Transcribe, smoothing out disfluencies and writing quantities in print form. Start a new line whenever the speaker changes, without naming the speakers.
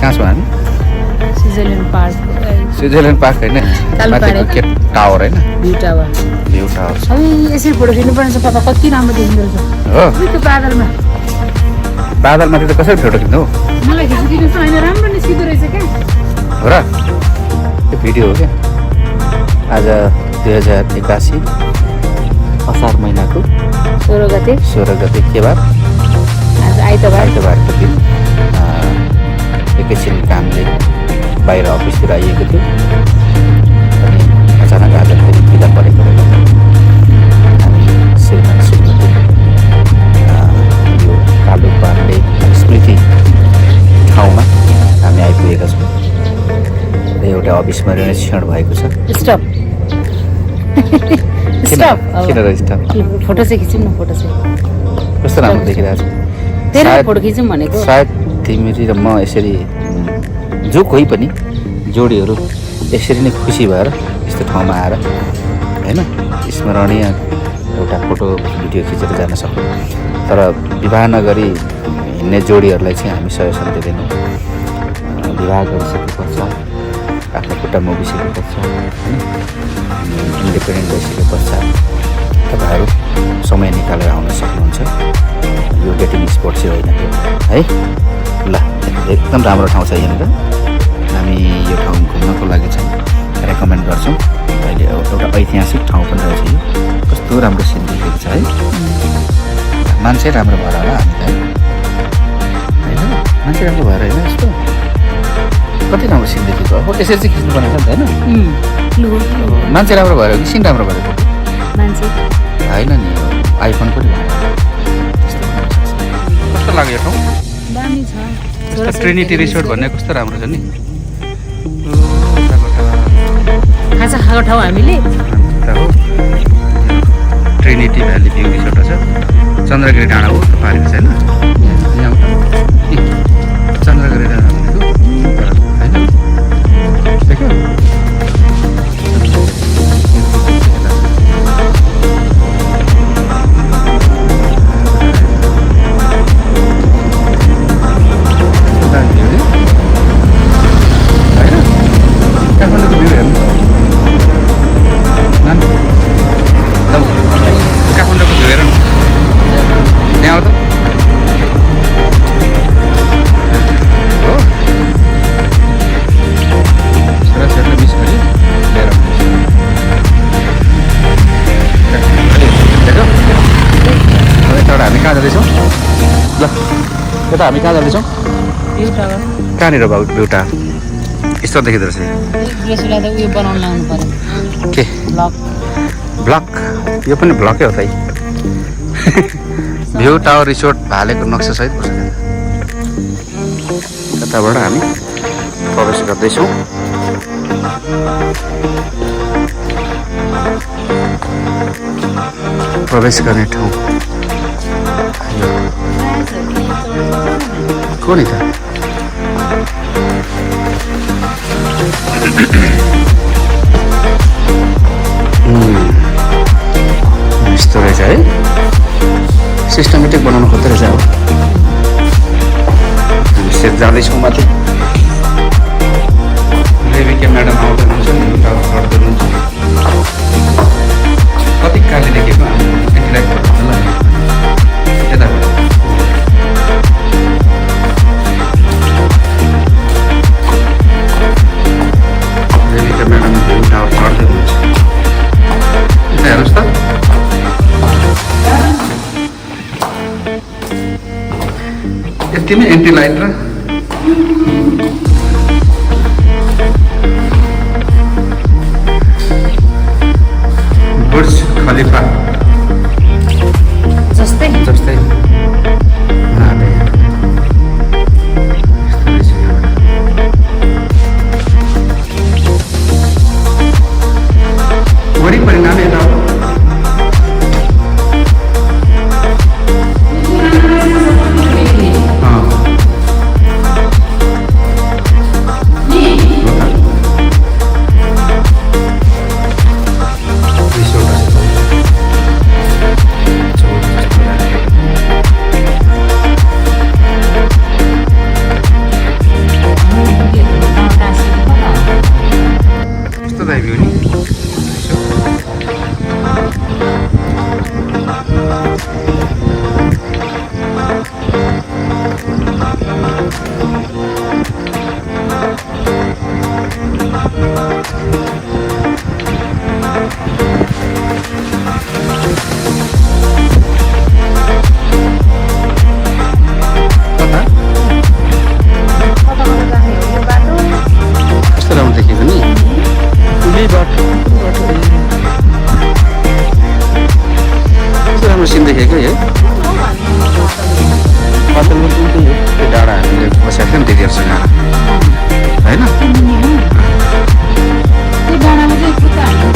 कहाँ छौँ हामी?
स्विजरल्यान्ड पार्क
स्विजरल्यान्ड पार्क होइन, माथिको के टावर होइन,
भ्यू टावर
भ्यू टावर छ।
यसरी फोटो खिच्नुपर्ने छ, पता कति राम्रो देखिँदो रहेछ
हो
त्यो बादलमा।
बादलमाथि त कसरी फोटो खिच्नु हौ?
मलाई खिचिदिनुहोस् न, होइन राम्रो निस्किँदो रहेछ क्या।
हो र? त्यो भिडियो हो क्या। आज 2081 असार महिनाको 16 गते के बार?
आज
आइतबारको दिन एकैछिन कामले बाहिर अफिसतिर आइएको थियो अनि अचानक आज फेरि बिदा परेकोले गर्दा हामी श्रीमान श्रीमती यो कालु पाण्डे स्मृति ठाउँमा हामी आइपुगेका छौँ र एउटा अविस्मरणीय क्षण भएको छ।
स्टप
किन र स्टप?
फोटो चाहिँ खिचौँ न, फोटो चाहिँ
कस्तो राम्रो देखिरहेको छ।
धेरै फोटो खिचौँ भनेको।
सायद तिमी र म यसरी जो कोही पनि जोडीहरू यसरी नै खुसी भएर यस्तो ठाउँमा आएर होइन स्मरणीय एउटा फोटो भिडियो खिचेर जान सक्छौँ। तर विवाह नगरी हिँड्ने जोडीहरूलाई चाहिँ हामी सजेसन दिँदैनौँ। विवाह गरिसके पश्चात आफ्नो खुट्टामा उभिसके पश्चात होइन इन्डिपेन्डेन्ट भइसके पश्चात तपाईँहरू समय निकालेर आउन सक्नुहुन्छ। यो डेटिङ स्पोट चाहिँ होइन त्यो है। ल एकदम राम्रो ठाउँ छ यहाँनिर। हामी यो ठाउँ घुम्नको लागि चाहिँ रेकमेन्ड गर्छौँ। अहिले एउटा ऐतिहासिक ठाउँ पनि रहेछ यो। कस्तो राम्रो सिन देखेको छ है। मान्छे राम्रो भएर होला हामी त होइन, मान्छे राम्रो भएर होइन यस्तो कति राम्रो सिन देखेको हो। यसरी चाहिँ खिच्नु पर्ने होइन, मान्छे राम्रो भएर कि सिन राम्रो भएर
मान्छे
होइन नि। आइफोन पनि कस्तो लाग्यो ठाउँ?
दामी छ।
ट्रिनिटी रिसोर्ट भन्ने कस्तो राम्रो छ नि।
खाजा खाएको ठाउँ हामीले
ट्रिनिटी भ्याली भ्यू रिसोर्ट छ। चन्द्रगिरी डाँडा हो त पारेको छैन चन्द्रगिरी डाँडा भनेको होइन देख्यो? काठमाडौँको भ्यू हेर्नु काठमाडौँको भ्यू हेर्नु त्यहाँ आऊ त हो छोराछोरीले मिस गरी लिएर देखो यताबाट हामी कहाँ जाँदैछौँ? ल यता हामी कहाँ जाँदैछौँ?
भ्यू टावर
कहाँनिर भयो भ्यू टावर? यस्तो देखिँदो रहेछ।
यसलाई त उयो बनाउन लाउनु पर्यो
के ब्लक? यो पनि ब्लकै हो त। भ्यू टावर रिसोर्ट भालेको नक्सा सहित पर्छ। यताबाट हामी प्रवेश गर्दैछौँ। प्रवेश गर्ने ठाउँ को नि त? यस्तो रहेछ है। सिस्टमेटिक बनाउनु खोज्दो रहेछ। अब हामी सेट जाँदैछौँ माथि। देविका म्याडम आउँदै हुनुहुन्छ नि, गर्दै हुनुहुन्छ। कति काली देखेको एन्टिलाइट फोटो ल यताबाट देविका म्याडम भ्यू टावर चढ्दै हुनुहुन्छ। यता हेर्नुहोस् त यतिमै एन्टी लाइट र बुर्ज खलिफा
जस्तै
वरिपरि नाम यता हो। कता
कता कता जाने हो यो बाटो
कस्तो राम्रो देखेको नि यही बाटो कस्तो राम्रो सिन देखेको है पातलमा कुन चाहिँ हो त्यो डाँडा हामीले बसेको थियौँ त्यतिहरूसँग होइन
त्यो डाँडामा चाहिँ खुट्टा हाल्नु